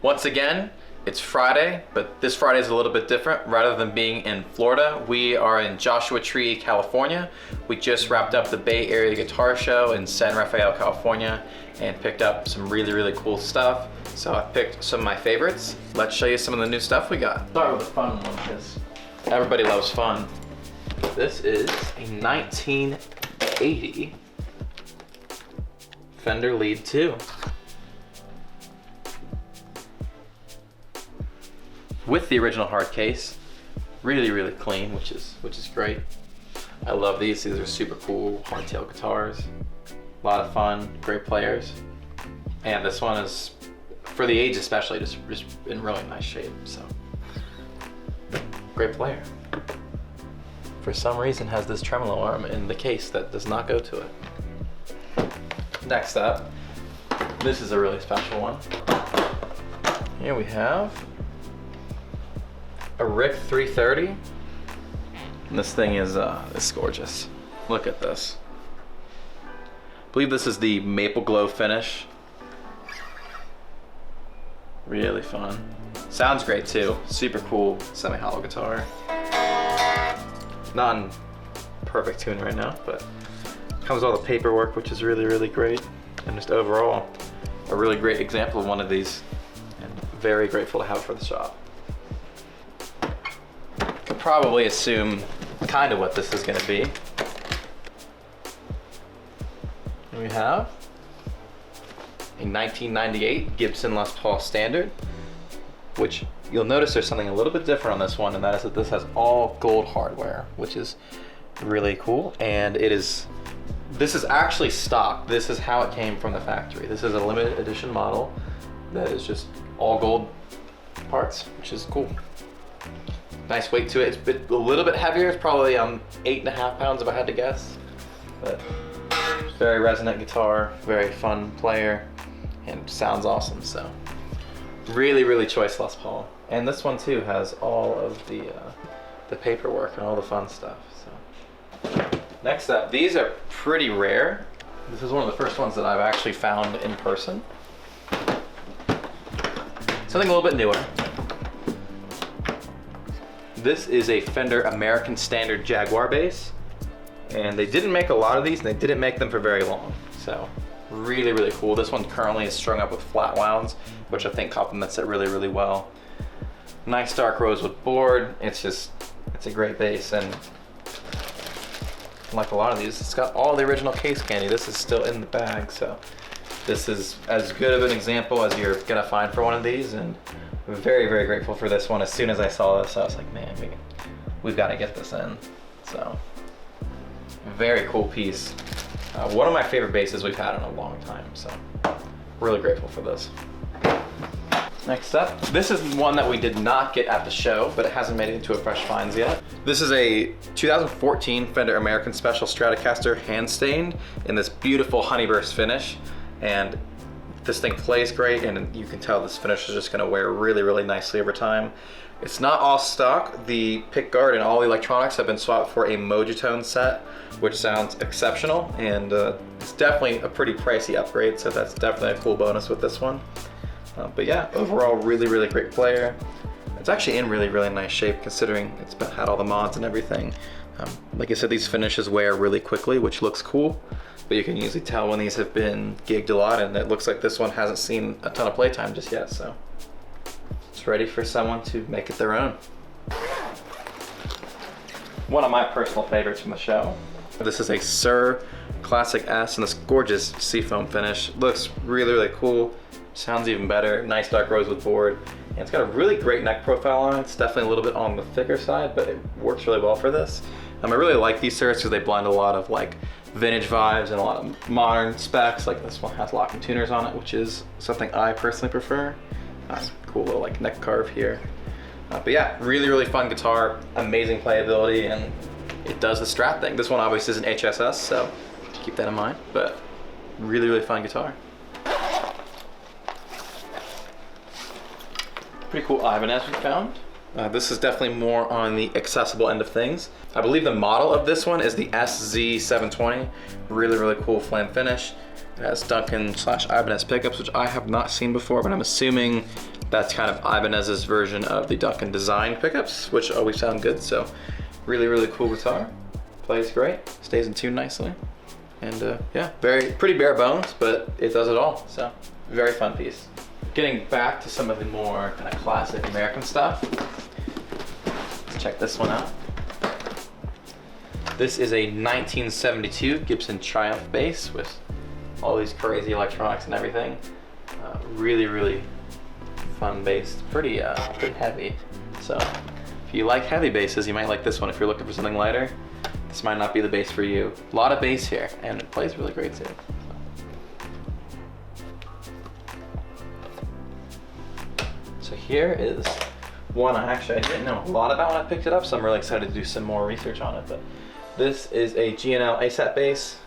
Once again, it's Friday, but this Friday is a little bit different. Rather than being in Florida, we are in Joshua Tree, California. We just wrapped up the Bay Area Guitar Show in San Rafael, California, and picked up some really cool stuff. So I picked some of my favorites. Let's show you some of the new stuff we got. Start with a fun one, because everybody loves fun. This is a 1980 Fender Lead 2. With the original hard case, really clean, which is great. I love these. These are super cool hardtail guitars. A lot of fun, great players. And this one is, for the age especially, just in really nice shape. So, great player. For some reason, has this tremolo arm in the case that does not go to it. Next up, this is a really special one. Here we have a Rick 330. And this thing is gorgeous. Look at this. I believe this is the maple glow finish. Really fun. Sounds great too. Super cool semi-hollow guitar. Not in perfect tune right now, but comes with all the paperwork, which is really great. And just overall, a really great example of one of these. And very grateful to have it for the shop. Could probably assume kind of what this is going to be. And we have a 1998 Gibson Les Paul Standard, which you'll notice there's something a little bit different on this one, and that is that this has all gold hardware, which is really cool. And this is actually stock. This is how it came from the factory. This is a limited edition model that is just all gold parts, which is cool. Nice weight to it. It's a little bit heavier. It's probably 8.5 pounds if I had to guess. But very resonant guitar, very fun player, and sounds awesome. So really choice Les Paul. And this one too has all of the paperwork and all the fun stuff. So next up, these are pretty rare. This is one of the first ones that I've actually found in person. Something a little bit newer. This is a Fender American Standard Jaguar bass, and they didn't make a lot of these, and they didn't make them for very long. So really cool. This one currently is strung up with flat wounds, which I think complements it really well. Nice dark rosewood board. It's a great bass, and like a lot of these, it's got all the original case candy. This is still in the bag, so this is as good of an example as you're gonna find for one of these, and very grateful for this one. As soon as I saw this, I was like, man, we've got to get this in. So, very cool piece. One of my favorite basses we've had in a long time, so really grateful for this. Next up, this is one that we did not get at the show, but it hasn't made it into a fresh finds yet. This is a 2014 Fender American Special Stratocaster hand stained in this beautiful honeyburst finish, and this thing plays great, and you can tell this finish is just going to wear really nicely over time. It's not all stock. The pickguard and all the electronics have been swapped for a Mojitone set, which sounds exceptional, and it's definitely a pretty pricey upgrade, so that's definitely a cool bonus with this one. But yeah, overall really great player. It's actually in really nice shape considering it's had all the mods and everything. Like I said, these finishes wear really quickly, which looks cool. But you can usually tell when these have been gigged a lot, and it looks like this one hasn't seen a ton of playtime just yet, so it's ready for someone to make it their own. One of my personal favorites from the show. This is a Sir Classic S in this gorgeous seafoam finish. Looks really cool. Sounds even better. Nice dark rosewood board. And it's got a really great neck profile on it. It's definitely a little bit on the thicker side, but it works really well for this. I really like these Sirs because they blend a lot of like vintage vibes and a lot of modern specs. Like this one has locking tuners on it, which is something I personally prefer. Cool little like neck carve here. But yeah, really fun guitar, amazing playability, and it does the Strat thing. This one obviously is an HSS, so keep that in mind, but really fun guitar. Pretty cool Ibanez we found. This is definitely more on the accessible end of things. I believe the model of this one is the SZ720. Really cool flame finish. It has Duncan / Ibanez pickups, which I have not seen before, but I'm assuming That's kind of Ibanez's version of the Duncan design pickups, which always sound good. So really, really cool guitar. Plays great, stays in tune nicely. And yeah, pretty bare bones, but it does it all. So very fun piece. Getting back to some of the more kind of classic American stuff. Let's check this one out. This is a 1972 Gibson Triumph bass with all these crazy electronics and everything. Really, really fun bass. Pretty heavy. So if you like heavy basses, you might like this one. If you're looking for something lighter, this might not be the bass for you. A lot of bass here, and it plays really great too. So here is one I didn't know a lot about when I picked it up, so I'm really excited to do some more research on it. But this is a G&L ASAP bass,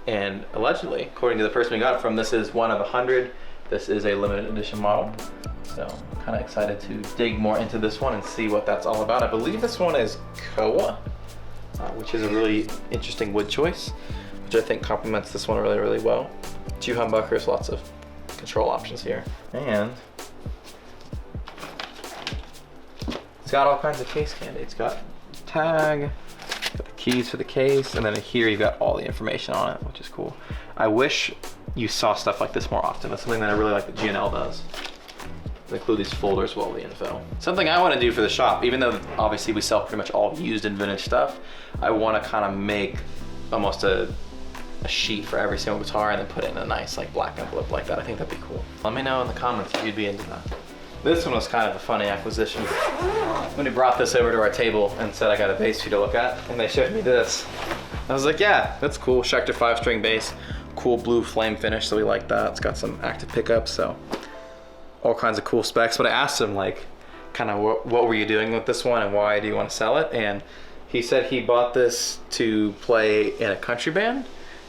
and allegedly, according to the person we got it from, this is one of 100. This is a limited edition model. So I'm kind of excited to dig more into this one and see what that's all about. I believe this one is Koa, which is a really interesting wood choice, which I think complements this one really, really well. 2 humbuckers, lots of control options here. And it's got all kinds of case candy. It's got tag, got the keys for the case, and then here you've got all the information on it, which is cool. I wish you saw stuff like this more often. That's something that I really like that G&L does. They include these folders with all the info. Something I want to do for the shop, even though obviously we sell pretty much all used and vintage stuff, I want to kind of make almost a sheet for every single guitar and then put it in a nice like black envelope like that. I think that'd be cool. Let me know in the comments if you'd be into that. This one was kind of a funny acquisition. When he brought this over to our table and said, I got a bass for you to look at, and they showed me this. I was like, yeah, that's cool. Schecter 5-string bass, cool blue flame finish, so we like that. It's got some active pickups, so all kinds of cool specs. But I asked him like, kind of what were you doing with this one and why do you want to sell it? And he said he bought this to play in a country band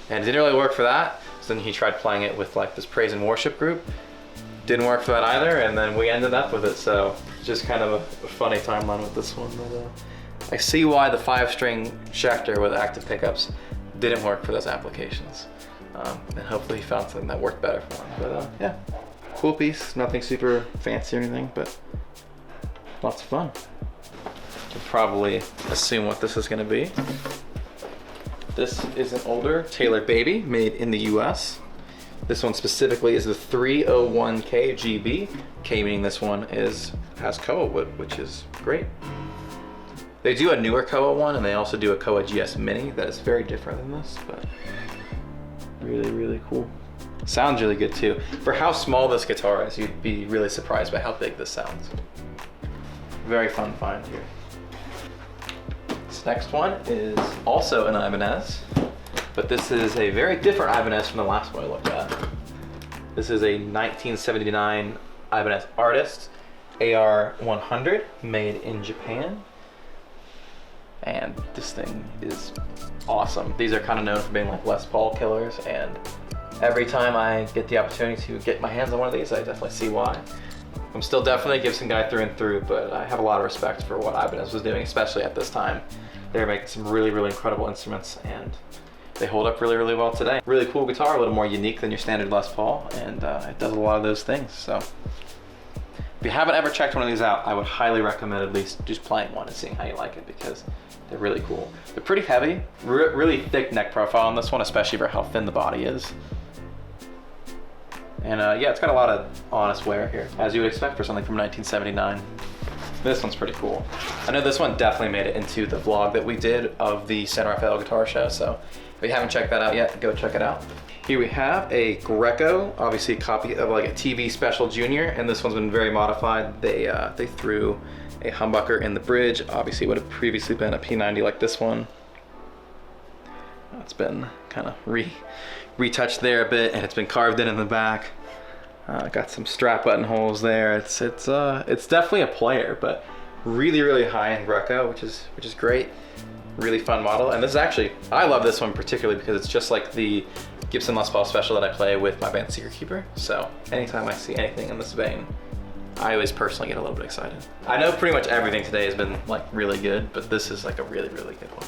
and it didn't really work for that. So then he tried playing it with like this praise and worship group. Didn't work for that either, and then we ended up with it. So just kind of a funny timeline with this one. But I see why the 5-string Schecter with active pickups didn't work for those applications. And hopefully he found something that worked better for him. But yeah, cool piece. Nothing super fancy or anything, but lots of fun. You can probably assume what this is going to be. This is an older Taylor Baby made in the US. This one specifically is the 301K GB. K meaning this one has Koa wood, which is great. They do a newer Koa one, and they also do a Koa GS Mini that is very different than this, but really, really cool. Sounds really good too. For how small this guitar is, you'd be really surprised by how big this sounds. Very fun find here. This next one is also an Ibanez, but this is a very different Ibanez from the last one I looked at. This is a 1979 Ibanez Artist AR100 made in Japan. And this thing is awesome. These are kind of known for being like Les Paul killers, and every time I get the opportunity to get my hands on one of these, I definitely see why. I'm still definitely a Gibson guy through and through, but I have a lot of respect for what Ibanez was doing, especially at this time. They were making some really, really incredible instruments, and they hold up really, really well today. Really cool guitar, a little more unique than your standard Les Paul, and it does a lot of those things. So if you haven't ever checked one of these out, I would highly recommend at least just playing one and seeing how you like it, because they're really cool. They're pretty heavy, really thick neck profile on this one, especially for how thin the body is. And yeah, it's got a lot of honest wear here, as you would expect for something from 1979. This one's pretty cool. I know this one definitely made it into the vlog that we did of the San Rafael guitar show, so if you haven't checked that out yet, go check it out. Here we have a Greco, obviously a copy of like a TV Special Junior, and this one's been very modified. They threw a humbucker in the bridge. Obviously it would have previously been a P90 like this one. It's been kind of retouched there a bit, and it's been carved in the back. Got some strap button holes there. It's definitely a player, but really, really high-end Greco, which is great. Really fun model. And this is actually, I love this one particularly because it's just like the Gibson Les Paul Special that I play with my band Secret Keeper. So anytime I see anything in this vein, I always personally get a little bit excited. I know pretty much everything today has been like really good, but this is like a really, really good one.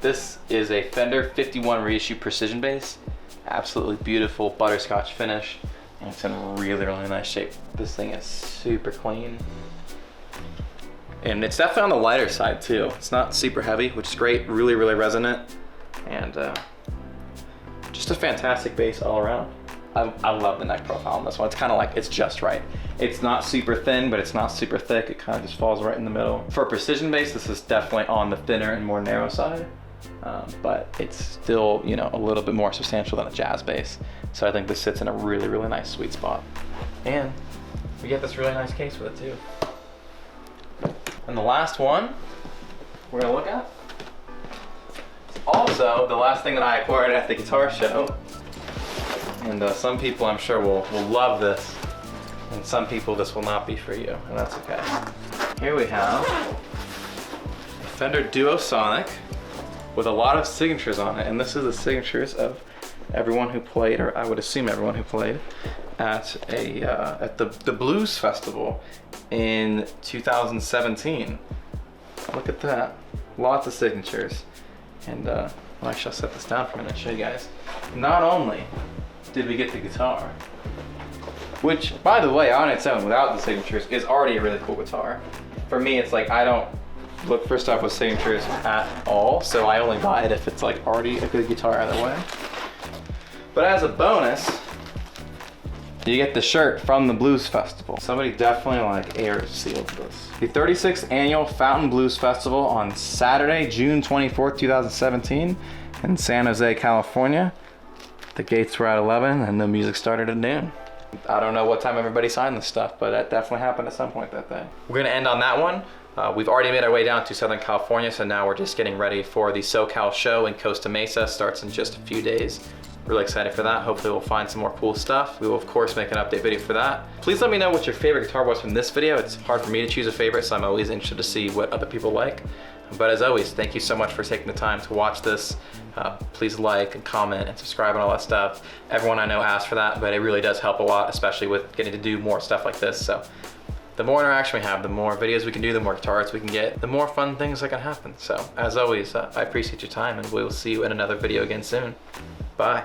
This is a Fender 51 reissue precision bass. absolutely beautiful butterscotch finish. And it's in really, really nice shape. This thing is super clean. And it's definitely on the lighter side too. It's not super heavy, which is great. Really, really resonant. And just a fantastic bass all around. I love the neck profile on this one. It's kind of like, it's just right. It's not super thin, but it's not super thick. It kind of just falls right in the middle. For a precision bass, this is definitely on the thinner and more narrow side. But it's still, you know, a little bit more substantial than a jazz bass. So I think this sits in a really, really nice sweet spot. And we get this really nice case with it too. And the last one we're gonna look at is also the last thing that I acquired at the guitar show. And some people I'm sure will love this. And some people this will not be for you, and that's okay. Here we have a Fender Duo Sonic with a lot of signatures on it, and this is the signatures of everyone who played, or I would assume everyone who played, at the Blues Festival in 2017. Look at that, lots of signatures. And well, actually I'll set this down for a minute and show you guys. Not only did we get the guitar, which by the way on its own without the signatures is already a really cool guitar. For me it's like I don't look for stuff with signatures at all, so I only buy it if it's like already a good guitar either way. But as a bonus, you get the shirt from the Blues Festival. Somebody definitely like air sealed this. The 36th Annual Fountain Blues Festival on Saturday, June 24th, 2017 in San Jose, California. The gates were at 11 and the music started at noon. I don't know what time everybody signed this stuff, but that definitely happened at some point that day. We're gonna end on that one. We've already made our way down to Southern California, so now we're just getting ready for the SoCal show in Costa Mesa. Starts in just a few days. Really excited for that. Hopefully we'll find some more cool stuff. We will of course make an update video for that. Please let me know what your favorite guitar was from this video. It's hard for me to choose a favorite, so I'm always interested to see what other people like. But as always, thank you so much for taking the time to watch this. Please like and comment and subscribe and all that stuff. Everyone I know asks for that, but it really does help a lot, especially with getting to do more stuff like this. So the more interaction we have, the more videos we can do, the more guitars we can get, the more fun things that can happen. So as always, I appreciate your time and we will see you in another video again soon. Bye.